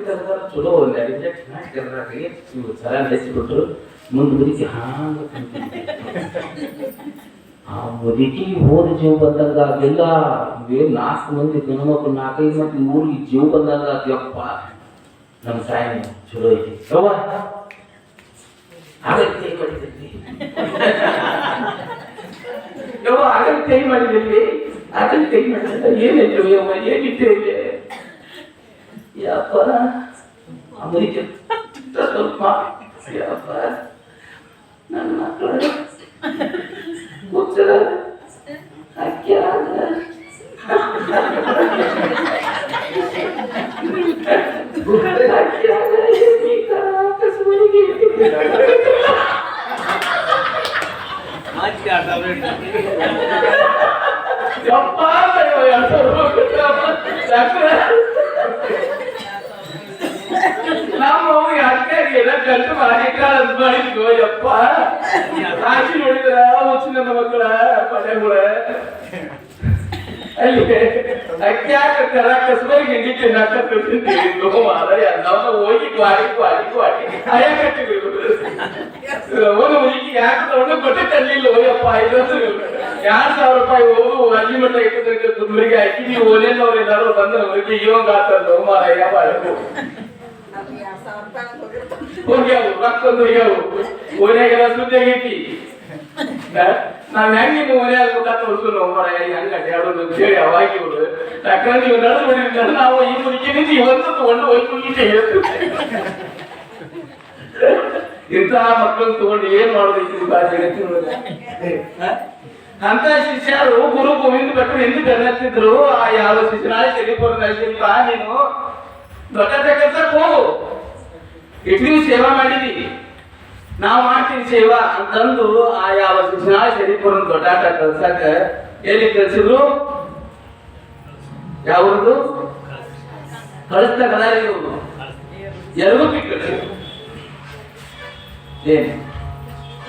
ತೆಗೆದಾರ ಚಲೋ ಒಂದು ಅಡಿಗೆ ಚೆನ್ನಾಗಿ ತೆಗೆದ್ರಾಗಿ ಇವು ಚೆನ್ನಾಗಿ ಹೆಚ್ಚಿಬಿಟ್ರು ಮುಂದೆ ಮುದುಕಿ ಹಾಂಗ ಆ ಮುದುಕಿ ಹೋದ ಜೀವ ಬಂದಾಗ ಅದೆಲ್ಲ 4 ಮಂದಿ ಗಣಮಕ್ಳು 4-5 ಮಂದಿ ಊರಿಗೆ ಜೀವ ಬಂದಾಗ ಯಪ್ಪ ನಮ್ಮ ಸಾಯಿ ಚಲೋ ಐತಿ ಯವ್ವ ಆಗಕ್ಕೆ ಕೈ ಮಾಡಿದ್ರಿ ಯವ್ವ ಆಗಕ್ಕೆ ಕೈ ಮಾಡಿದ್ರಿ ಆಗಕ್ಕೆ ಕೈ ಮಾಡಿದ್ರೆ ಏನಿತ್ತು ಯವ್ವ ಏನಿತ್ತು ಇಲ್ಲಿ ಯಪ್ಪ ಅಮೆರಿಕ ಸ್ವಲ್ಪ ಯಪ್ಪ ನನ್ನ ಮಕ್ಕಳು ಕೂತರ ಅಕ್ಕಿಯಾಗ ನಾವು ಅಕ್ಕಾಗಿಲ್ಲ ಗಂಟು ಮಾಡಿದ್ವು ಯಪ್ಪ ರಾಶಿ ನೋಡಿದ್ರ ಹುಚ್ಚು ನನ್ನ ಮಕ್ಕಳ ಪಡೆಗಳ ಅಲ್ಲಿ ಅಕ್ಕ್ಯಾಕ ಕರ ಕಸಬರಿಗೆ ಹಿಂಡಿ ತಿನ್ನಾಕ ಹೋಗಿ ಕ್ವಾಡಿ ಅಯ್ಯ ಕಟ್ಟಿ ಒಂದು ಹುಡುಗಿ ಯಾಕೆ ತಗೊಂಡು ಗೊತ್ತೇ ತರಲಿಲ್ಲ ಹೋಯಪ್ಪ 2,000 ರೂಪಾಯಿ ಹೋಗು ಅಲ್ಲಿ ಮಟ್ಟ ಇಟ್ಟಿದ್ರೆ ದುರ್ಗೆ ಹಾಕಿ ನೀವು ಓನೇನವ್ರು ಎಲ್ಲಾರು ಬಂದ್ರೆ ಅವ್ರಿಗೆ ಇವಂಗ ಆತಂದು ಮಾರಯ್ಯ ಬಾಳಕು ಹೋಗ್ಯಾವು ರೊಕ್ಕೊಂದು ಹೋಗ್ಯಾವು ಓನ್ಯಾಗೆಲ್ಲ ಸುದ್ದಿ ಆಗೈತಿ ನಾವ್ ಹೆಂಗ್ ನಿಮ್ಮ ಓನ್ಯಾಗ ಊಟ ತೋರ್ಸು ಮಾರಯ್ಯ ಹೆಂಗ ಅಡ್ಡಾಡೋದು ಅಂತ ಹೇಳಿ ಅವಾಗಿ ಇವ್ರು ಯಾಕಂದ್ರೆ ನೀವು ನಡೆದು ಬಿಡಿದ್ರೆ ನಾವು ಈ ಮುಗಿನ ಇವತ್ತು ತಗೊಂಡು ಹೋಗಿ ಹೇಳ್ತೀವಿ ಇಂತಹ ಮಕ್ಕಳನ್ನ ತಗೊಂಡು ಏನ್ ಮಾಡೋದೈತಿ ಅಂತ ಶಿಷ್ಯರು ಗುರು ಗೋವಿಂದ ಭಟ್ರು ಎಂದು ಬೆನ್ನತ್ತಿದ್ರು ಆ ಯಾವ ಶಿಷ್ಯನಾಳೆ ತೆಗೆದುಕೊಂಡು ನೀನು ದೊಡ್ಡ ಕೆಲ್ಸಕ್ಕೆ ಹೋಗು ಇಟ್ಟು ಸೇವಾ ಮಾಡಿದಿ ನಾವು ಮಾಡ್ತೀವಿ ಸೇವಾ ಅಂತಂದು ಆ ಯಾವ ಶಿಕ್ಷಣ ಶರೀಪುರ ದೊಡ್ಡ ಕಲ್ಸಕ ಎಲ್ಲಿ ಕಲ್ಸಿದ್ರು ಯಾವ್ದು ಕಳಿಸ್ತಾ ಕದಾರಿ ಎರಗುಪ್ಪಿ ಕಳಿಸಿದ್ರು ಏನ್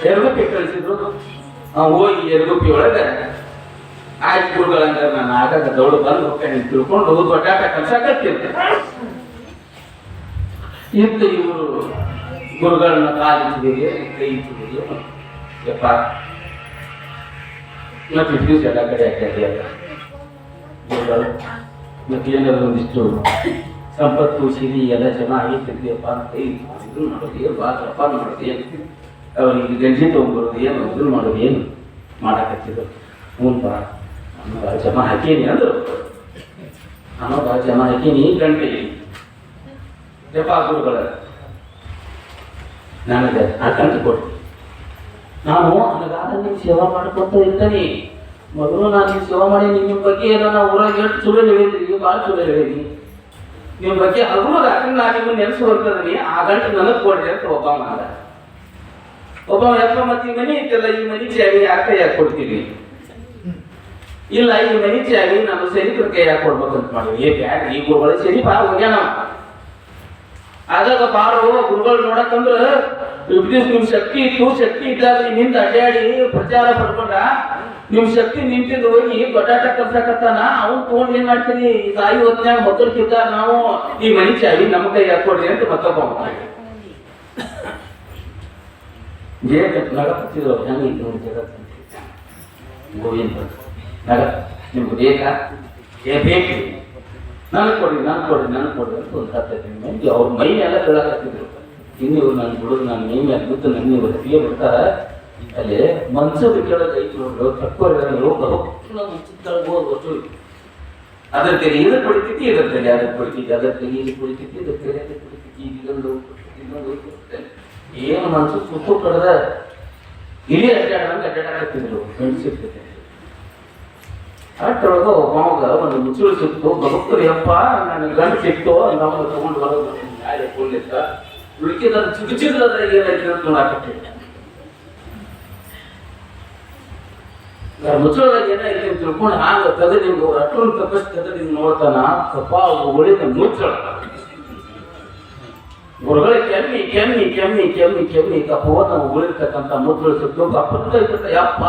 ಎರಗುಪ್ಪಿ ಕಳಿಸಿದ್ರು ಹೋಗಿ ಎರಗುಪ್ಪಿ ಒಳಗ ಆಯ್ತು ಗುರುಗಳಂತ ನಾನು ಆಗಾಗ ದೌಡು ಬಂದು ಹೋಗ್ತೇನೆ ತಿಳ್ಕೊಂಡು ದೊಡ್ಡ ಕಲ್ಸಕತ್ತಿರ್ತೆ ಇಂತ ಇವರು ಗುರುಗಳನ್ನ ಕಾಲಿಟ್ಟಿದೆ ಕೈ ಇಟ್ಟಿದೆ ಯಪ್ಪ ಮತ್ತೆ ದಿವಸ ಎಲ್ಲ ಕಡೆ ಹಾಕಿದೆಯಲ್ಲ ಗುರುಗಳು ಮತ್ತೆ ಏನಾದ್ರು ಒಂದಿಷ್ಟು ಸಂಪತ್ತು ಸಿರಿ ಎಲ್ಲ ಚೆನ್ನಾಗಿ ತೆಗೆದಿಯಪ್ಪ ಅಂತ ಕೈ ಇದು ಮಾಡೋದು ಏನು ಬಾತ್ರಪ್ಪ ಮಾಡೋದು ಏನು ಅವ್ರಿಗೆ ಗಂಜಿ ತೊಗೊಂಡ್ಬರೋದು ಏನು ಇದು ಮಾಡೋದು ಏನು ಮಾಡಕತ್ತಿದ್ರು ಹ್ಞೂನ್ಪ ನಾನು ಜಮಾ ಹಾಕೀನಿ ಅಂದರು ನಾನು ಜಮಾ ಹಾಕೀನಿ ಗಂಟೆ ಯಪ್ಪ ಗುರುಗಳ ನನಗೆ ಆ ಗಂಟೆ ಕೊಟ್ಟು ನಾನು ನನಗಾದ ನೀವು ಸೇವಾ ಮಾಡ್ಕೊತ ಇರ್ತಾನೆ ಮೊದಲು ನಾನು ನೀವು ಸೇವಾ ಮಾಡಿ ನಿಮ್ಮ ಬಗ್ಗೆ ಏನೋ ನಾವು ಊರಾಗ ಎಷ್ಟು ಚಲೋ ಹೇಳಿದ್ರಿ ಭಾಳ ಚಲೋ ಹೇಳಿದ್ರಿ ನಿಮ್ಮ ಬಗ್ಗೆ ಹಗುರು ರಾತ್ರಿ ನಾನು ನಿಮ್ಮನ್ನು ನೆನೆಸಿ ಹೊರ್ತದನಿ ಆ ಗಂಟೆ ನನಗೆ ಕೊಡ್ರಿ ಅಂತ ಒಬ್ಬ ಮಾಡ ಒಬ್ಬ ಯಪ್ಪ ಮತ್ತೆ ಈ ಮನೆ ಐತಲ್ಲ ಈ ಮನೆ ಚಾವಿ ಯಾರ ಕೈಯಾಗ ಕೊಡ್ತೀವಿ ಇಲ್ಲ ಈ ಮನೆ ಚಾವಿ ನಾನು ಸೈನಿಕರ ಕೈಯಾಗ ಕೊಡ್ಬೇಕಂತ ಮಾಡಿವಿ ಏ ಬ್ಯಾಡ್ರಿ ಈ ಗುರುಗಳು ಸರಿ ಬಾ ಹೋಗ್ಯಾನ ಆದಾಗ ಬಾರು ಗುರುಗಳು ನೋಡಕ್ಕಂದ್ರ ನಿಮ್ ಶಕ್ತಿ ಇತ್ತು ಶಕ್ತಿ ಇದ್ದಾಗ ನಿಂತ ಅಡ್ಡಾಡಿ ಪ್ರಚಾರ ಪಡ್ಕೊಂಡ ನಿಮ್ ಶಕ್ತಿ ನಿಂತಿದ್ದು ಹೋಗಿ ದೊಡ್ಡಾಟ ಕಲ್ಸಕತ್ತಾನ ಅವ್ನು ತಗೊಂಡ್ ಏನ್ ಮಾಡ್ತೀರಿ ತಾಯಿ ಹೊತ್ನ್ಯಾಗ ಮಕ್ಕಳಿಗಿದ್ದ ನಾವು ಈ ಮನಿ ಚಾವಿ ನಮ್ಮ ಕೈ ಹಾಕೊಡ್ರಿ ಅಂತ ಮತ್ತೊಬ್ಬ ನಗತ್ತಿದ್ರು ಹೆಂಗ ಜಗತ್ ಗೋವಿಂದ ನಗ ನಿಮ್ಗೆ ಬೇಕಾ ಏ ಬೇಕು ನನಗೆ ಕೊಡ್ರಿ ಅಂತ ಒಂದು 10 ಮಂದಿ ಅವ್ರ ಮೈ ಎಲ್ಲ ಬೆಳಕತ್ತಿದ್ರು ಇನ್ನು ಇವ್ರು ನಾನು ಬಿಡೋದು ನಾನು ಮೈ ಮೇಲೆ ಬಿದ್ದು ನನ್ನ ಇವ್ರು ಹತ್ತಿಗೆ ಬಿಡ್ತಾರ ಅಲ್ಲಿ ಮನ್ಸೂರು ಕೆಳಗೆ ಐತಿ ನೋಡ್ರು ತಕ್ಕೋರು ಮುಂಚಿತಳ್ಬೋದು ಅದ್ರ ತೆಗೆ ಇದಕ್ಕೆ ಪಡಿತೈತಿ ಇದ್ರ ತೆಗೆ ಅದಕ್ಕೆ ಪಡಿತೈತಿ ಅದ್ರ ತೆಗೆ ಇದು ಪಡಿತೈತಿ ಇದ್ರ ತೆಗೆ ಅದಕ್ಕೆ ಪಡಿತೈತಿ ಇನ್ನೊಂದು ಏನು ಮನ್ಸು ಸುತ್ತು ಕಡ್ದ ಇಡೀ ಅಡ್ಡಾಡಂಗೆ ಅಡ್ಡಾಡಕತ್ತಿದ್ರು ಗಂಡಸಿರ್ತೈತೆ ಅಷ್ಟೊಳಗ ಒಬ್ಬವಾಗ ಒಂದು ಮುಚ್ಚುಳು ಸಿಕ್ತು ಬದುಕ್ತದೆ ಯಪ್ಪ ನನಗೆ ಗಂಡು ಸಿಕ್ತು ನಾವು ತಗೊಂಡು ಬರೋದು ಯಾರು ಕೊಂಡಿದ್ದ ಉಳಿಕಿದ ಚುಚಿದ್ರದ ಏನೈತಿ ಅಂತ ನೋಡಾಕತ್ತೆ ಮುಚ್ಚಳದಾಗ ಏನೈತಿ ಅಂತ ತಿಳ್ಕೊಂಡು ಹಾಂಗ ತೆಗೆದು ನಿಮ್ಗೆ ಅಷ್ಟೊಂದು ತಪ್ಪಷ್ಟು ತೆಗೆದು ನಿಮ್ಗೆ ನೋಡ್ತಾನ ಸ್ವಲ್ಪ ಉಳಿದ ಮುಚ್ಚಳ ಗುರುಗಳ ಕೆಮ್ಮಿ ಕೆಮ್ಮಿ ಕೆಮ್ಮಿ ಕೆಮ್ಮಿ ಕೆಮ್ಮಿ ಕಪ್ಪವ ನಾವು ಉಳಿರ್ತಕ್ಕಂಥ ಮುಚ್ಚಳು ಸಿಕ್ತು ಕಪ್ಪದ ಯಪ್ಪ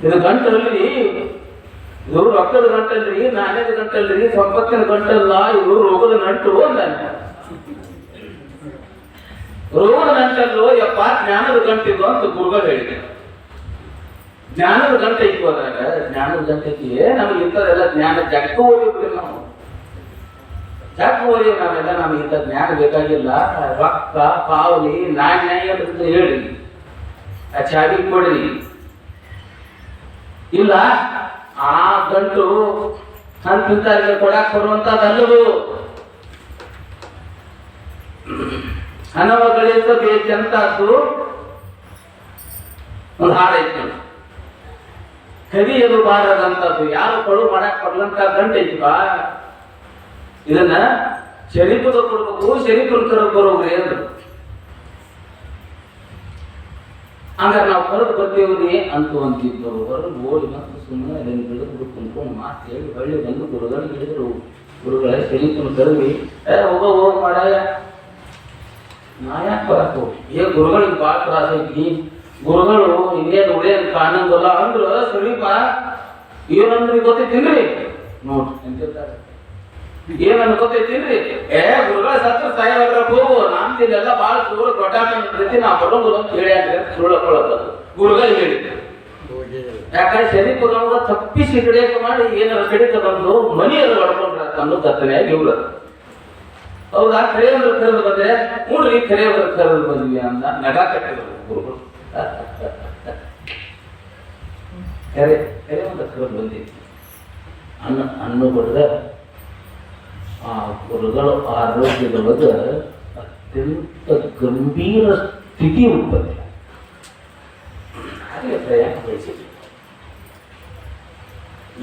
ಇದು ಗಂಟಲ್ಲಿ ಇದು ರೊಕ್ಕದ ಗಂಟಲ್ರಿ, ನಾಣ್ಯದ ಗಂಟಲ್ರಿ, ಸಂಪತ್ತಿನ ಗಂಟಲ್ಲ, ಇದು ರೋಗದ ನಂಟು ಅಂದ. ರೋಗದ ನಂಟಲ್ಲೋ ಯಪ್ಪ, ಜ್ಞಾನದ ಗಂಟಿದು ಅಂತ ಗುರುಗಳು ಹೇಳಿದೆ. ಜ್ಞಾನದ ಗಂಟೆ ಇತ್ತು ಅದ್ರಾಗ, ಜ್ಞಾನದ ಗಂಟೆಗೆ ನಮಗೆ ಇಂಥದೆಲ್ಲ ಜ್ಞಾನ ಜಗ್ಗ ಓದಿರ್ತೀವಿ ನಾವು, ಜಗ್ಗ ಓದಿ ನಾವೆಲ್ಲ. ನಮಗೆ ಇಂಥ ಜ್ಞಾನ ಬೇಕಾಗಿಲ್ಲ. ರೊಕ್ಕ ಪಾವಲಿ ನಾಣ್ಯ ಅಂತ ಹೇಳಿ ಆ ಚಾವಿ ಕೊಡ್ರಿ. ಇಲ್ಲ ಆ ಗಂಟು ಅಂತಿಂತವ್ರಿಗೆ ಕೊಡಾಕ್ ಬರುವಂತದ್ದಲ್ಲದು. ಹಣವ ಗಳಿಸಬೇಕಂತದ್ದು ಒಂದು ಹಾಡೈತಿ. ಕದಿಯಲು ಬಾರದಂತದ್ದು, ಯಾರು ಕೊಡು ಮಾಡಕ್ ಬರ್ಲಂತ ಗಂಟೆ ಐತಿಪ್ಪ. ಇದನ್ನ ಶರೀಫದ ಕೊಡ್ಬೇಕು, ಶರೀಫನ ಕರೆದು ಬರೋಗ್ರಿ ಅಂದ್ರು. ಹಂಗಾರೆ ನಾವು ಕರೆದು ಬರ್ತೇವ್ರಿ ಅಂತೂ ಅಂತಿದ್ದವರು ಹೊರಗೆ ಓಡಿ ಮತ್ತು ಸುಮ್ಮನೆ ಅದನ್ನು ಬಿಡದು ಕುಂತ್ಕೊಂಡು ಮಾತು ಹೇಳಿ ಹೊಳ್ಳಿ ಬಂದು ಗುರುಗಳಿಗೆ ಹೇಳಿದ್ರು. ಗುರುಗಳ ಶರೀಫನ ಕರೆದ್ವಿ, ಹೋಗ ಮಾಡ ನಾ ಯಾಕೆ ಬರಕ್ ಹೋಗಿ, ಗುರುಗಳಿಗೆ ಭಾಳ ತ್ರಾಸ ಐತಿ, ಗುರುಗಳು ಇನ್ನೇನು ಉಳಿಯೋದು ಕಾಣಂಗಲ್ಲ ಅಂದ್ರ ಶರೀಫ ಏನಂದ್ರಿ ಗೊತ್ತೈತಿನ್ರಿ ನೋಡ್ರಿ ಅಂತಿರ್ತಾರೆ. ಏನನ್ನು ಗೊತ್ತೈತಿನ್ರಿ, ಗುರುಗಳ ಸತ್ರ ಸಾಯವ್ರ ಹೋಗು, ನಮ್ದಿಲ್ಲ ಭಾಳ ದೂರ ದೊಡ್ಡ ನಾ ಬರೋದು ಅಂತ ಹೇಳ್ಯಾನ್ರಿ ಅಂತ ಸುಳ್ಳಕೊಳ್ಳೋದು ಗುರುಗಳು ಹೇಳಿದ್ರು. ಯಾಕಂದ್ರೆ ಶರೀಫ ನಮ್ಗ ತಪ್ಪಿಸಿ ಹಿಡಿಯಕ್ಕೆ ಮಾಡಿ ಏನಾರ ಕಡಿತ ಬಂದು ಮನೆಯನ್ನು ಹೊಡ್ಕೊಂಡ್ರ ಅನ್ನೋ ಕತ್ತನೆಯಾಗಿ ಇವ್ರ. ಹೌದಾ, ಕರೆಯವ್ರ ಕರೆದು ಬಂದ್ರೆ ನೋಡ್ರಿ ಕರೆಯವ್ರ ಕರೆದು ಬಂದ್ವಿ ಅಂತ ನಗ ಕಟ್ಟಿದ್ರು ಗುರುಗಳು. ಕರೆಯವ್ರ ಕರೆದು ಬಂದಿದ್ವಿ ಅನ್ನ ಬಡ್ದ ಆ ಗುರುಗಳು ಆರೋಗ್ಯದೊಳಗ ಅತ್ಯಂತ ಗಂಭೀರ ಸ್ಥಿತಿ ಉತ್ಪತ್ತಿ ಹಾಗೆ ಪ್ರಯಾಣ ಬೆಳೆಸಿದ್ವಿ.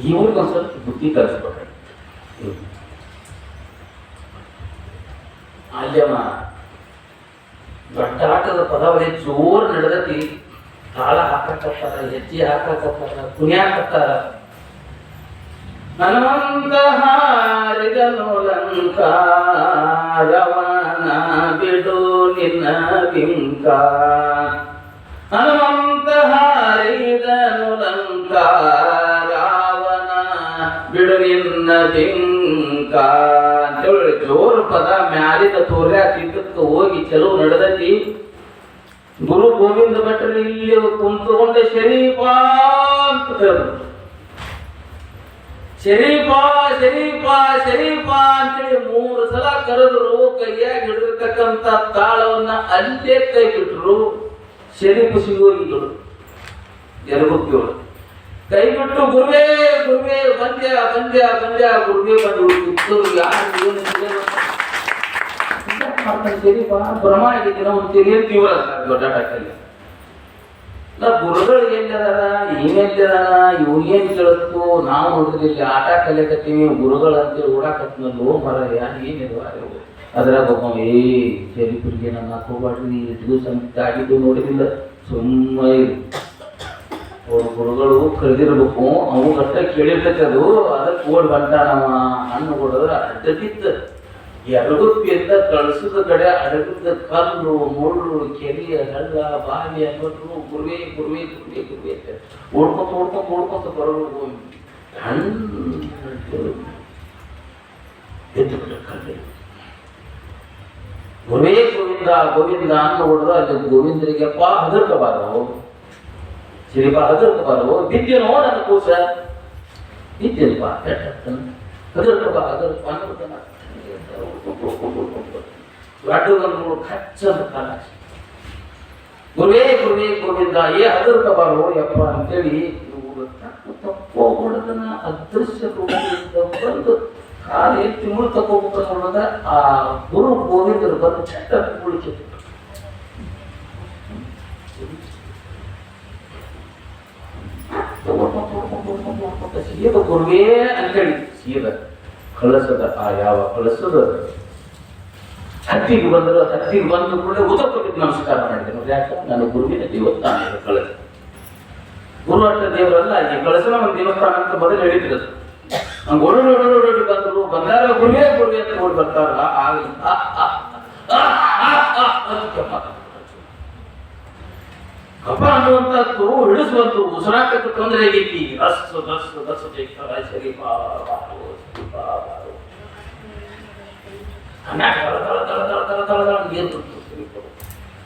ಇವ್ರಿಗೊಂದು ಸ್ವಲ್ಪ ಬುದ್ಧಿ ಕಲಿಸ್ಕೊಟ್ರೆ. ಅಲ್ಲವ ಗಟ್ಟಾಟದ ಪದಾವಳಿ ಜೋರ್ ನಡೆದತಿ, ತಾಳ ಹಾಕಕತ್ತಾರ, ಹೆಜ್ಜೆ ಹಾಕಕತ್ತಾರ, ಕುಣಿಯಾಕತ್ತಾರ. ಹನುಮಂತ ಹಾರಿದನು ಲಂಕಾರವನ ಬಿಡು ನಿನ್ನ ಬಿಂಕ. ಹನುಮಂತ ಹಾರಿದನು ಲಂಕಾರವನ ಬಿಡು ನಿನ್ನ ಬಿಂಕ ಅಂತೇಳಿ ಜೋರು ಪದ ಮ್ಯಾಲಿದ ತೋರ್ಯ ತಿದ್ದಕ್ಕೆ ಹೋಗಿ ಚಲೋ ನಡೆದತಿ. ಗುರು ಗೋವಿಂದ ಭಟ್ರು ಇಲ್ಲಿ ಕುಂತುಕೊಂಡ ಶರೀಫ ಅಂತ ಕರೆದ್ರು. ಶರೀಫ ಶರೀಫ ಶರೀಫ ಅಂತೇಳಿ 3 ಸಲ ಕರೆದ್ರು. ಕೈಯಾಗಿ ಹಿಡಿದಿರ್ತಕ್ಕಂಥ ತಾಳವನ್ನ ಅಲ್ಲೇ ಕೈ ಬಿಟ್ರು. ಶರೀಫ ಶಿವೋಗಿಗಳು ಎರಗುತ್ತಿಗಳು ಕೈ ಬಿಟ್ಟು ಗುರುವೇ ಗುರುವೇ ಬಂದ್ಯ ಬಂದ್ಯ ಬಂದ್ಯ ಗುರುವೇ ಬಂದು ಯಾರು ಶರೀಫ ಭ್ರಮ ಆಗಿದ್ದೀನ ಒಂದು ತೆರಿಯನ್ ತೀವ್ರ ದೊಡ್ಡ ಟಾಕಲ್ಲಿ. ಗುರುಗಳು ಎಲ್ಲಿದಾರ, ಏನೆಲ್ಲಿದಾರ, ಇವು ಏನ್ ಕೇಳತ್ತು ನಾವು ನೋಡಿದ್ರಿ ಆಟ ಕಲಿಯಕತ್ತೀವಿ, ಗುರುಗಳು ಅಂತೇಳಿ ಓಡಾಕತ್ನಲ್ಲೋ ಮರ ಏನಿರುವ ಅದ್ರಾಗ ಒಬ್ಬ ಶರೀಫರಿಗೆ ನನ್ನ ಹಾಕೋಬಾಡ್ರಿ ಇದು ಸಂತ ಆಗಿದ್ದು ನೋಡಿದಿಲ್ಲ ಸುಮ್ಮನೆ ಅವ್ರ ಗುರುಗಳು ಕರೆದಿರ್ಬೇಕು. ಅವು ಗಟ್ಟ ಕೇಳಿರ್ತೈತೆ, ಅದು ಅದಕ್ಕೆ ಓಡ್ ಬಂಟ ನಮ್ಮ ಹಣ್ಣು ಕೊಡೋದ್ರ ಅಡ್ಡದಿತ್ತ ಎರಗುತ್ತಿ ಅಂತ ಕಳ್ಸದ ಕಡೆ ಅಡಗದ ಕಲ್ಲು ಮುಳ್ಳು ಕೆರೆಯ ಹಳ್ಳ ಬಾವಿ ಅನ್ನೋದು ಗುರುವೇ ಗುರುವೇ ಗುರುವೇ ಗುರುವೇ ಅಂತ ಓಡ್ಕೊಂತ ಓಡ್ಕೊಂತ ಓಡ್ಕೊಂತ ಬರೋದು ಗುರುವೇ ಗೋವಿಂದ ಗೋವಿಂದ ಅನ್ನ ಹೊಡೆದ ಅಲ್ಲಿ ಗೋವಿಂದರಿಗೆಪ್ಪ ಹದರ್ಕಬಾರವು, ಶ್ರೀಪ ಹದರ್ಕಬಾರವು, ಬಿದ್ದೇನೋ ನನ್ನ ಕೂಸ ಬಿದ್ದೇನಪ್ಪ ಹದರ್ಕಬ ಹದರ್ಕ ಅನ್ನೋದನ್ನ ಗುರುವೇ ಗುರುವೇ ಗೋವಿಂದ ಹದರ್ಕಬಾರೋ ಯಪ್ಪ ಅಂತೇಳಿ ತಪ್ಪೋದನ್ನ ಅದೃಶ್ಯ ರೂಪದಿಂದ ಬಂದು ಕಾಲು ಎತ್ತಿ ಮುಳು ತಗೋಬೇಕ ನೋಡೋದ ಆ ಗುರು ಗೋವಿಂದರು ಬಂದು ಚಟ್ಟ ಕುಳಿತು ಸೀದ ಗುರುವೇ ಅಂತೇಳಿ ಸೀದ ಕಳಸದ ಆ ಯಾವ ಕಳಸದ ಹತ್ತಿಗೆ ಬಂದರು, ಹತ್ತಿಗೆ ಬಂದು ಕೂಡ ಉತ್ತಪ್ಪಿದ್ದು ನಮಸ್ಕಾರ ಮಾಡಿದೆ. ನೋಡಿ ಯಾಕೆ ನಾನು ಗುರುವಿನ ದೇವಸ್ಥಾನ ಕಳಸ ಗುರು ಅಟ್ಟ ದೇವರಲ್ಲ, ಈ ಕಳಸನ ಒಂದು ದೇವಸ್ಥಾನ ಅಂತ ಮೊದಲು ಹೇಳಿದ್ರು. ಹಂಗೆ ಓಡೋಡಿ ಬಂದರು, ಬಂದಾರ ಗುರುವೇ ಗುರುವೇ ಅಂತ ನೋಡಿ ಬರ್ತಾರಲ್ಲ ಕಫ ಅನ್ನುವಂಥದ್ದು ಹಿಡಿಸುವಂತು ಉಸಿರಾಟಕ್ಕೆ ತೊಂದರೆ ಆಗೈತಿ. ರಸ್ಸು ರಸ್ಸು ರಸ್ಸು ತೆಗಿತಾರ ಸರಿ ನೀರು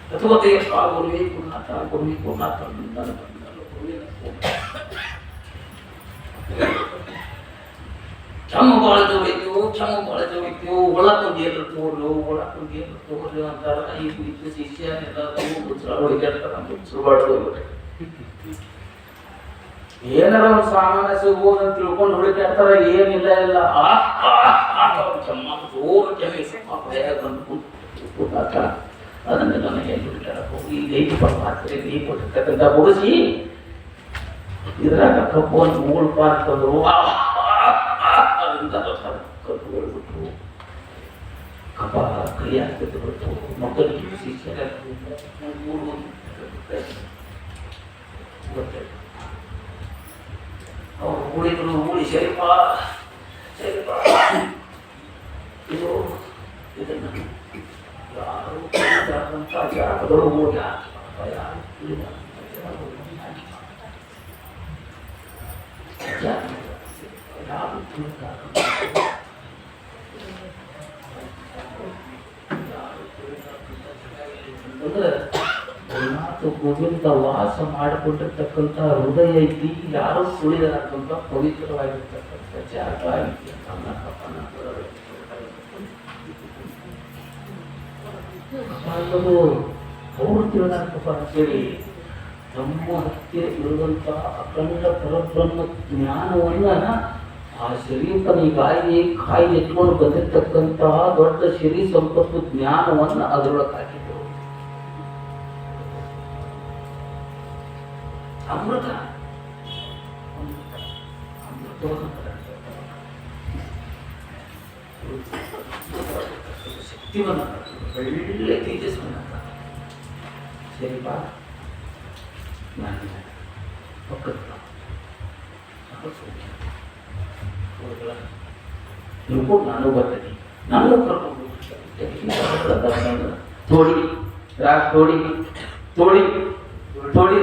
ಅಥವಾ ಕೊಡುವೆ ಗುರುನಾಥ ಕೊಡುವೆ ಗುರುನಾಥ ಚಮ್ಮ ಬಾಳ ಜೋಗಿತ್ತೀವು ಒಳಕೊಂದು ಏನು ತೋರು ಅಂತಾರ. ಈ ಶಿಷ್ಯನೆಲ್ಲ ಏನಾರ ಒಂದು ಸಾಮಾನ್ಯ ಸಿಗ್ಬೋದು ಅಂತ ತಿಳ್ಕೊಂಡು ಹುಡುಕಾಡ್ತಾರ. ಏನಿಲ್ಲ ಇಲ್ಲ ಚಮ್ಮ ಜೋರು ಅದನ್ನೆಲ್ಲ ಏನು ಹುಡುಕಾಡಕ್ ಹೋಗಿ ಈಗ 5 ನೀರು ಕೊಟ್ಟಿರ್ತಕ್ಕಂಥ ಬುಡಿಸಿ ಇದ್ರಾಗ ಕಪ್ಪು ಒಂದು ಮೂಳು ಪಾರ್ಕ್ ತಂದ್ರು. ಕಬ್ಬುಗಳು ಬಿಟ್ಟು ಕಪ ಕೈ ಹಾಕ್ತಿದ್ದು ಬಿಟ್ಟು ಮಕ್ಕಳಿಗೆ ಶಿಕ್ಷಣ ಅವ್ರು ಉಳಿದ್ರು ಉಳಿ ಸರಿಪ ಇದು ಇದನ್ನು ಯಾರು ಜಾಗಗಳು ಹೋಗಿ ಯಾರು ಅಂದ್ರೆ ಗೋವಿಂದ ವಾಸ ಮಾಡಿಕೊಂಡಿರ್ತಕ್ಕಂಥ ಹೃದಯ ಐತಿ. ಯಾರು ಸುಳಿದಾರಂತ ಪವಿತ್ರವಾಗಿರ್ತಕ್ಕಂಥ ಜಾಗ ಐತಿ. ಅವ್ರು ತಿಳಿದಾರಪ್ಪ ಅಂತೇಳಿ ನಮ್ಮ ಹತ್ತಿರ ಇರುವಂತ ಅಖಂಡ ಪರಬ್ರಹ್ಮ ಜ್ಞಾನವನ್ನ ಆ ಶರೀರನಿಗಾಗಿ ಕಾಯಿ ಎತ್ಕೊಂಡು ಬಂದಿರ್ತಕ್ಕಂತಹ ದೊಡ್ಡ ಶರೀರ ಸಂಪತ್ತು ಜ್ಞಾನವನ್ನ ಅದರೊಳಗೆ ಹಾಕಿದ್ರು. ಅಮೃತ ಶಕ್ತಿವನ್ನ ಒಳ್ಳೆ ತೇಜಸ್ವನ್ನ ಸರಿಪಾ ನಾನು ಪಕ್ಕದ ತಿಳ್ಕೊಂಡು ನಾನು ಬರ್ತೇನೆ. ನಾನು ಕರ್ಕೊಂಡು ತೋಡಿ ರಾಗ್ ತೋಡಿ ತೋಡಿ ತೋಡಿ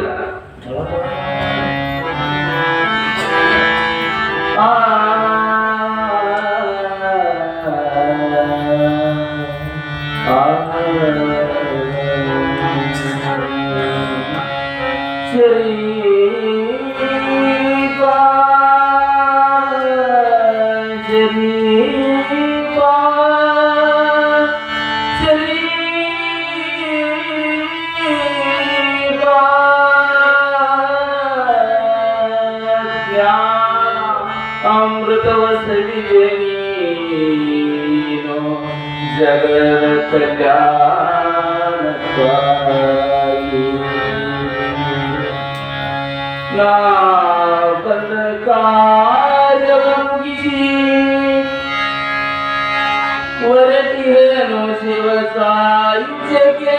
ಅಮೃತವ ಸವಿವೆ ನೀನು ಜಗದ ಕಲ್ಯಾಣಕ್ಕಾಗಿ. ನಾ ಬಂದ ಕಾರ್ಯವ ಮುಗಿಸಿ ಹೊರಟಿಹೇನು ಶಿವ ಸಾಯುಜ್ಯಕ್ಕೆ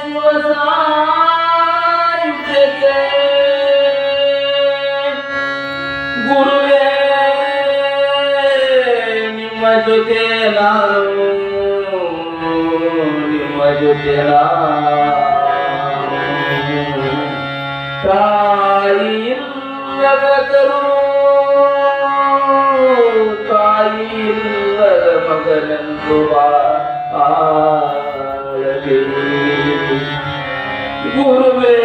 ಶಿವ ಸಾಯುಜ್ಯಕ್ಕೆ. ಗುರುವೇ ನಿಮ್ಮ ಜೊತೆ ನಾನು ನಿಮ್ಮ ಜೊತೆ ತಾಯಿ ಇಲ್ಲದ ಕರು ತಾಯಿ ಇಲ್ಲದ ಮಗನೆಂದು ಆಳಲಿ. ಗುರುವೇ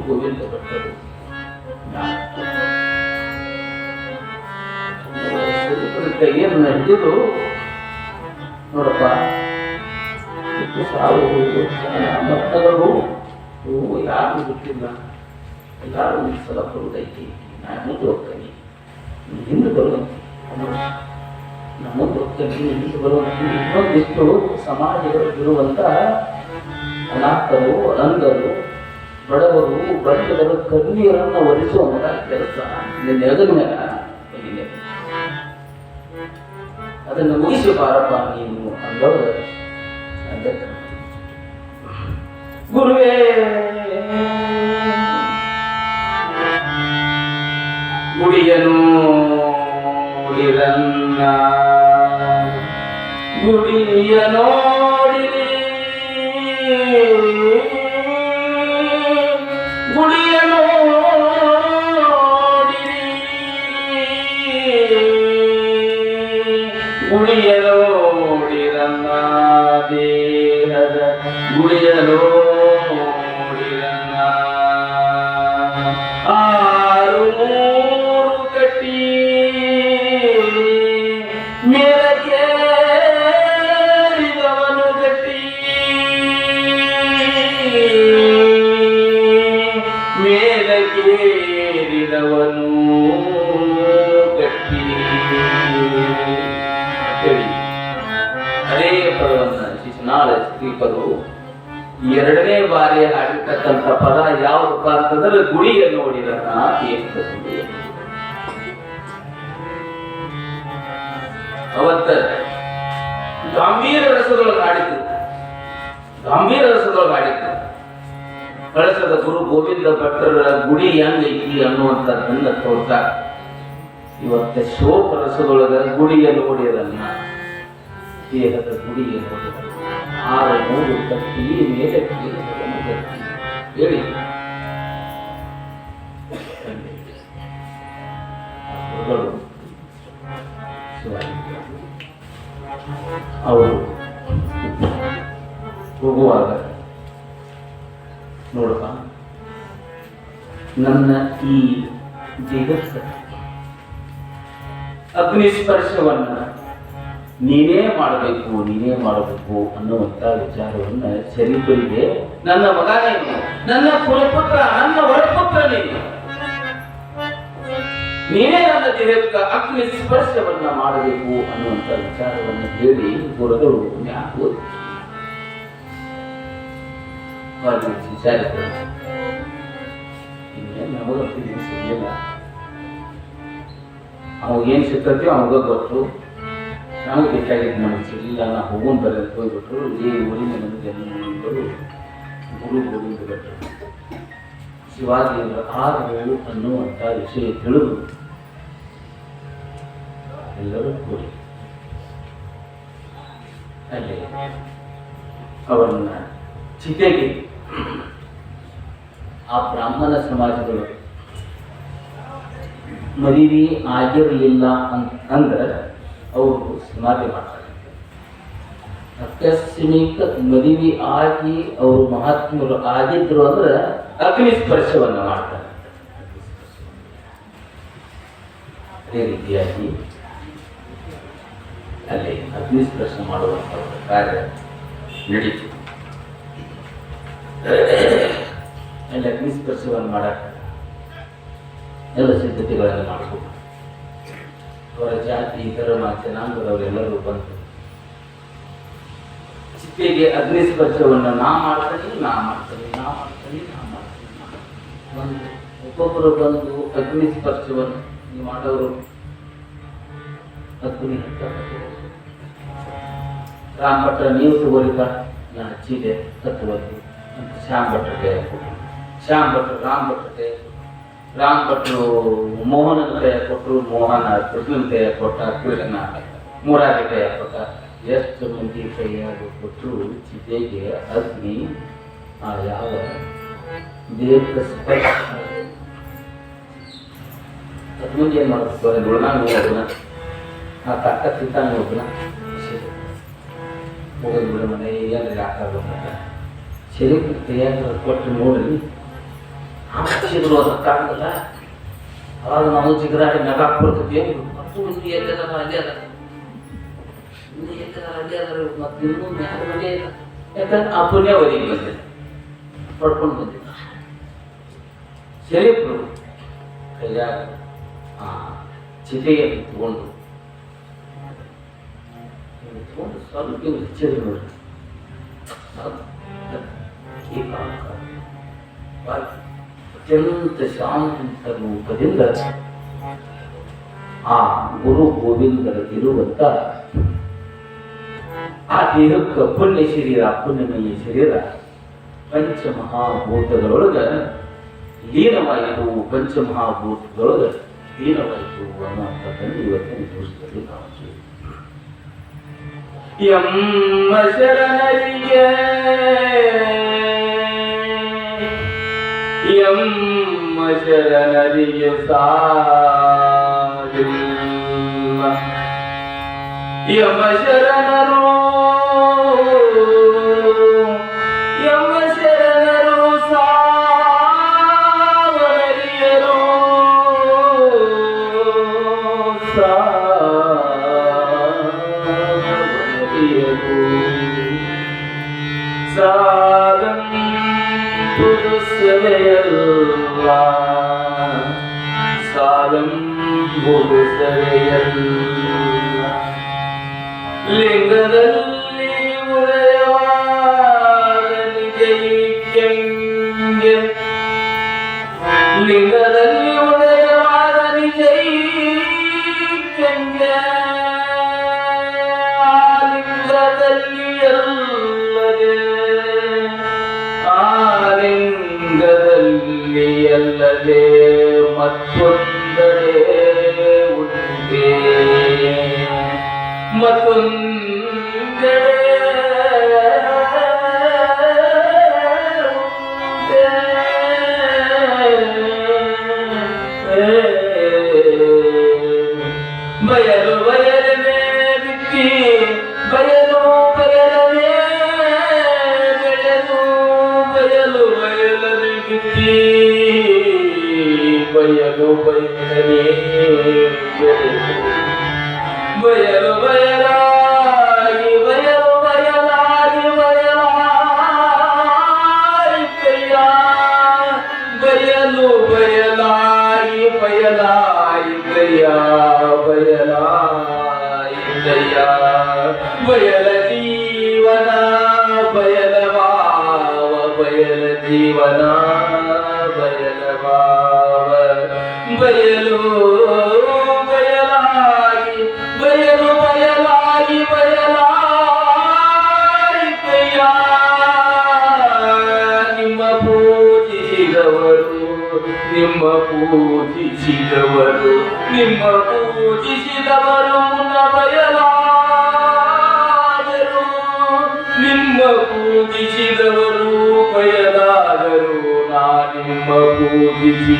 ಗೋವಿಂದ ಭಟ್ಟರು ಏನು ನಡೆದಿದ್ದು ನೋಡಪ್ಪ. ಸಾವು ಮಕ್ಕಳು ಯಾರು ಗೊತ್ತಿಲ್ಲ. ಎಲ್ಲರೂ ಒಂದು ಸಲ ಬರುವುದೈತಿ. ನಾನು ಮುಂದೆ ಹೋಗ್ತೇನೆ, ಹಿಂದೆ ಬರುವಂತೆ ನಮ್ಮ ಹೋಗ್ತೇನೆ, ಹಿಂದೆ ಬರುವಂತೆ. ಇನ್ನೊಂದಿಷ್ಟು ಸಮಾಜಗಳು ಇರುವಂತ ಅನಾಥರು, ಅನಂಗರು, ಬಡವರು ಬಡವರ ಕಣ್ಣೀರನ್ನು ಒಲಿಸುವ ಮಗ ಕೆಲಸ ನಿನ್ನ ಎದುರಿನ ಅದನ್ನು ಮುಗಿಸಿ ಬಾರಪ್ಪ ನೀನು ಅಂದವರು ಗುರುವೇ ಗುಡಿಯನು ನೋಡಿರನ್ನ ಗುಡಿಯ ನೋಡಿರಿ ಗುಡಿಯ ನೋಡಿರಿ ಗುಡಿಯ ನೋಡಿರನ್ನ ದೇಹದ ಗುಡಿಯ ನೋಡಿರನ್ನ ಆರು ಮೂರು ಕಟ್ಟಿ ಮೇಲಕ್ಕೇರಿದವನು ಗಟ್ಟಿ ಮೇಲಕ್ಕೇರಿದವನು ಗಟ್ಟಿ ಹೇಳಿ ಅದೇ ಪದವನ್ನ ಶಿಶುನಾಳ ಶ್ರೀಪರು ಎರಡನೇ ಬಾರಿ ಹಾಡಿರ್ತಕ್ಕಂಥ ಪದ ಯಾವ್ದಪ್ಪ ಅಂತಂದ್ರೆ ಗುಡಿಯ ನೋಡಿರನ್ನ ಗುಡಿ ಅವತ್ತ ಗಂಭೀರ ರಸದೊಳಗೆ ಹಾಡಿದ್ರು ಗಂಭೀರ ರಸದೊಳಗೆ ಹಾಡಿದ್ರು ಕಳಸದ ಗುರು ಗೋವಿಂದ ಭಟ್ಟರ ಗುಡಿ ಹೆಂಗೈತಿ ಅನ್ನುವಂಥದ್ದನ್ನ ತೋರ್ತಾರೆ ಇವತ್ತ ಶೋಕ ರಸದೊಳಗ ಗುಡಿಯ ನೋಡಿರನ್ನ ದೇಹದ ಗುಡಿಯ ನೋಡಿರನ್ನ ಆರು ಮೂರು ಕಟ್ಟಿ ಮೇಲೆ ಹೇಳಿ ಅವರು ಹೋಗುವಾಗ ನೋಡಪ್ಪ ನನ್ನ ಈ ಜಗತ್ತ ಅಗ್ನಿಸ್ಪರ್ಶವನ್ನ ನೀನೇ ಮಾಡಬೇಕು ಅನ್ನುವಂತ ವಿಚಾರವನ್ನ ಶರೀಫರಿಗೆ ನನ್ನ ಮಗ ನೀನು ನನ್ನ ಕುಲಪುತ್ರ ನನ್ನ ವರಪುತ್ರ ನೀನೇ ನನ್ನ ದೇಹಕ್ಕೆ ಅಗ್ನಿ ಸ್ಪರ್ಶವನ್ನ ಮಾಡಬೇಕು ಅನ್ನುವಂತ ವಿಚಾರವನ್ನು ಹೇಳಿ ಗುರುಗಳು ನಮಗಂತೂ ಏನು ಸಿಗಲಿಲ್ಲ ಅವಾಗೇನು ಸಿಗ್ತೈತಿ ಅವಾಗ ಗೊತ್ತು ನಮಗೆ ಬೇಕಾಗಿದ್ದು ನಮಗೆ ಸಿಗಲಿಲ್ಲ ನಾ ಹೋಗೋನ್ ಬರ ಹೋಗ್ಬಿಟ್ರು ಈ ಊರಿನ ನಮಗೆ ಗುರು ಗೋವಿಂದ ಭಟ್ಟರು ಶಿವಾಜಿಯವರ ಆರು ಅನ್ನುವಂಥ ವಿಷಯ ತಿಳಿದು ಎಲ್ಲರೂ ಕೂಡಿ ಅಲ್ಲಿ ಅವರನ್ನ ಚಿತೆಗೆ ಆ ಬ್ರಾಹ್ಮಣ ಸಮಾಜಗಳು ಮದುವೆ ಆಗಿರಲಿಲ್ಲ ಅಂದ್ರೆ ಅವರು ಸಮಾಧಿ ಮಾಡ್ತಾರೆ. ಆಕಸ್ಮಿಕ ಮದುವೆ ಆಗಿ ಅವರು ಮಹಾತ್ಮರು ಆಗಿದ್ರು ಅಂದ್ರೆ ಅಗ್ನಿ ಸ್ಪರ್ಶವನ್ನ ಮಾಡ್ತಾರೆ. ಅದೇ ರೀತಿಯಾಗಿ ಅಲ್ಲಿ ಅಗ್ನಿ ಸ್ಪರ್ಶ ಮಾಡುವಂತ ಕಾರ್ಯ ನಡೀತು. ಅಲ್ಲಿ ಅಗ್ನಿ ಸ್ಪರ್ಶವನ್ನು ಮಾಡಕ್ಕೆ ಎಲ್ಲ ಸಿದ್ಧತೆಗಳನ್ನು ಮಾಡಿಕೊಂಡು ಅವರ ಜಾತಿ ಧರ್ಮ ಜನಾಂಗದವರೆಲ್ಲರೂ ಬಂದು ಚಿತೆಗೆ ಅಗ್ನಿ ಸ್ಪರ್ಶವನ್ನು ನಾ ಮಾಡ್ತೀನಿ ಬಂದು ಒಬ್ಬೊಬ್ಬರು ಬಂದು ಅಗ್ನಿ ಸ್ಪರ್ಶವನ್ನು ನೀವು ಮಾಡೋರು ಅಗ್ನಿ ರಾಮ್ ಭಟ್ರ ನೀವು ತಗೋರಿಕ ನಾನು ಹಚ್ಚಿದೆ ಹತ್ತುವರೆಗೂ ಅಂತ ಶ್ಯಾಮ್ ಭಟ್ರಿಗೆ ಕೊಟ್ಟರು. ಶ್ಯಾಮ್ ಭಟ್ರು ರಾಮ್ ಭಟ್ರು ಮೋಹನನ ಕೈ ಕೊಟ್ಟರು. ಮೋಹನ ಕೃಷ್ಣನ ಕೈ ಕೊಟ್ಟ. ಕೃಷ್ಣ ಮುರಾರಿ ಕೈ ಕೊಟ್ಟ. ಎಷ್ಟು ಮಂದಿ ಕೈಯಾಗ ಕೊಟ್ಟರು ಚಿತೆಗೆ ಅಗ್ನಿ ಆ ಯಾವ ದೇಹಕ್ಕೆ ಸ್ಪರ್ಶ ಅದು ಮುಂದೆ ಏನು ಮಾಡಬೇಕು ಅದು ಉಳ್ನಾಗ ಹೋಗೋಣ ಆ ತಕ್ಕ ತಿಂತಾನೆ ಹೋಗೋಣ ಹೋಗೋದು ಬಿಡ ಮನೆ ಏನಾದ್ರೆ ಹಾಕಾಗಬೇಕಂತ ಶರೀರ ಕೈಯಾಗ ಕೊಟ್ಟು ನೋಡಿ ಚಿಗುರು ಅದಕ್ಕಾಗಲ್ಲ. ಅವಾಗ ನಾವು ಚಿಗುರಾಡಿ ನಗಾಕ್ ಬರ್ತೈತಿ ಮತ್ತು ಇಲ್ಲಿ ಎಲ್ಲದಾರ ಅಲ್ಲಿ ಅದ ಮತ್ತೆ ಇನ್ನೂ ಮ್ಯಾಲ ಮನೆ ಇಲ್ಲ. ಯಾಕಂದ್ರೆ ಆ ಪುಣ್ಯವರಿಗೆ ಬಂದಿಲ್ಲ ಪಡ್ಕೊಂಡು ಬಂದಿಲ್ಲ. ಶರೀಫರು ಕೈಯಾಗ ಆ ಚಿತೆಯನ್ನು ತಗೊಂಡು ಸ್ವಲ್ಪ ಹೆಚ್ಚಿದ್ರು ನೋಡ್ರಿ ಅತ್ಯಂತ ಶಾಂತ ರೂಪದಿಂದ ಆ ಗುರು ಗೋವಿಂದರ ಇರುವಂತ ಆ ದೇಹಕ್ಕೆ ಪುಣ್ಯ ಶರೀರ ಪುಣ್ಯಮಯ ಶರೀರ ಪಂಚಮಹಾಭೂತಗಳೊಳಗ ಲೀನವಾಯಿತು, ಪಂಚಮಹಾಭೂತದೊಳಗ ಲೀನವಾಯಿತು ಅನ್ನುವಂಥದ್ದನ್ನು ಇವತ್ತಿನ ದಿವಸದಲ್ಲಿ ಕಾಣಿಸಿ ಎಮ್ಮ ಶರಣರಿಯ ಎಮ್ಮ ಶರಣರಿಯ ಸಾವಿಲ್ಲ ಯಮ ಶರಣರು ಯಮ ಶರಣರು ಸಾವರಿಯರು ಸಾವರಿಯರು ಸಾಗಂ ಪುರುಷರೆಯಲ್ಲ ಸಾಗಂ ಪುರುಷರೆಯಲ್ಲ ಲಿಂಗದಲ್ಲಿ ಉದಯವಾದ ನಿಜೈಕ್ಯಂಗೆ ಲಿಂಗದಲ್ಲಿ ಉದಯವಾದ ನಿಜೈಕ್ಯಂಗೆ ಆ ಲಿಂಗದಲ್ಲಿ ಅಲ್ಲದೆ ಆ ಲಿಂಗದಲ್ಲಿ ಅಲ್ಲದೆ ಮತ್ತೊಂದಡೆ ಉಂಟೆ ಮತ್ತೊಂದೆಡೆ ಬಯಲು ಬಯಲನೆ ಬಿತ್ತಿ ಬಯಲು ಬಯಲನೆ ಬೆಳೆದು ಬಯಲು ಬಯಲನೆ ಬಿತ್ತಿ ಬಯಲು ಬಯಲನೆ ಬೆಳೆದು ಬಯಲು ಬಯಲಾಗಿ ಬಯಲು ಬಯಲಾಗಿ ಬಯಲಾಗಿ ಕೈಯ ಬಯಲು ಬಯಲಾಗಿ ಬಯಲಾಗಿ ಕೈಯ ಬಯಲಾಗಿ ಕೈಯ ಬಯಲ ಜೀವನ ಬಯಲ ಭಾವ ಬಯಲ ಜೀವನ ಬಯಲ ಭಾವ ಬಯಲು ಬಯಲಾಗಿ ಬಯಲು ಬಯಲಾಗಿ ಬಯಲಾಗಿ ಕೈಯ ನಿಮ್ಮ ಪೂಜಿಸಿದವರು ನಿಮ್ಮ ಪೂಜಿಸಿದವರು ನಿಮ್ಮ ಪೂಜಿಸಿದವರು ಮುನ್ನ ಬಯಲಾದರು ನಿಮ್ಮ ಪೂಜಿಸಿದವರು ಬಯಲಾದರು ನಾ ನಿಮ್ಮ ಪೂಜಿಸಿ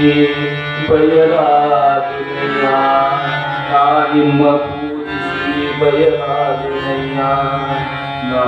ಬಯಲಾದೆನಯ್ಯ ನಾ ನಿಮ್ಮ ಪೂಜಿಸಿ ಬಯಲಾದೆನಯ್ಯ ನಾ